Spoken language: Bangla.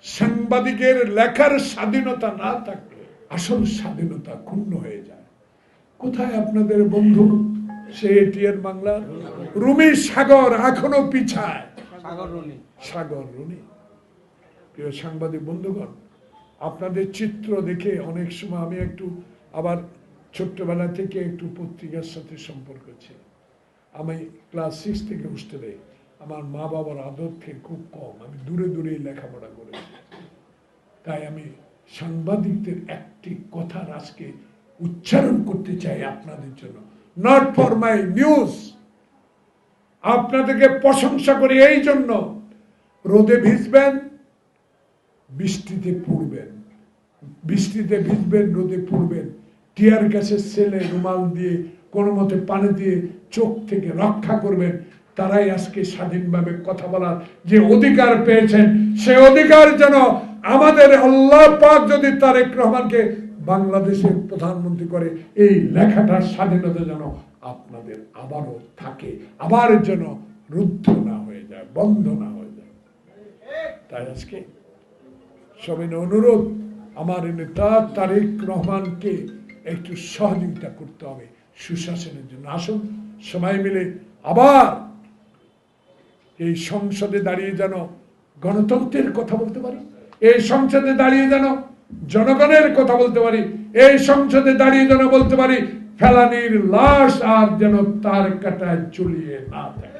সাংবাদিকের লেখার স্বাধীনতা না থাকলে আসল স্বাধীনতা ক্ষুণ্ণ হয়ে যায়। কোথায় আপনাদের বন্ধু সে এটিএন বাংলা রুমি সাগর এখনো পিছায়। সাগর রুনি। প্রিয় সাংবাদিক বন্ধুগণ, আপনাদের চিত্র দেখে অনেক সময় আমি একটু আবার ছোট্টবেলা থেকে একটু পত্রিকার সাথে সম্পর্ক ছিল। আমি ক্লাস 6 থেকে হোস্টেলে, আমার মা বাবার আদর থেকে খুব কম, আমি দূরে দূরেই লেখাপড়া করেছি। তাই আমি সাংবাদিকদের একটি কথা আজকে উচ্চারণ করতে চাই আপনাদের জন্য, নট ফর মাই নিউজ। আপনাদেরকে প্রশংসা করি এই জন্য, রোদে ভিজবেন, বৃষ্টিতে পড়বেন, বৃষ্টিতে ভিজবেন, রোদে পড়বেন, টিয়ার গ্যাসের সেলে রুমাল দিয়ে কোনো মতে পানি দিয়ে চোখ থেকে রক্ষা করবেন। তারাই আজকে স্বাধীনভাবে কথা বলার যে অধিকার পেয়েছেন, সে অধিকার যেন আমাদের আল্লাহ পাক যদি তারেক রহমানকে বাংলাদেশের প্রধানমন্ত্রী করে, এই লেখাটার স্বাধীনতা যেন আপনাদের আবারও থাকে, আবার যেন রুদ্ধ না হয়ে যায়, বন্ধ না হয়ে যায়। তাই আজকে সবিনয় অনুরোধ, আমার নেতা তারেক রহমানকে একটু সহযোগিতা করতে হবে সুশাসনের জন্য। আসুন সবাই মিলে আবার এই সংসদে দাঁড়িয়ে যেন গণতন্ত্রের কথা বলতে পারি, এই সংসদে দাঁড়িয়ে যেন জনগণের কথা বলতে পারি, এই সংসদে দাঁড়িয়ে যেন বলতে পারি ফেলানির লাশ আর যেন তার কাটায় ঝুলিয়ে না থাকে।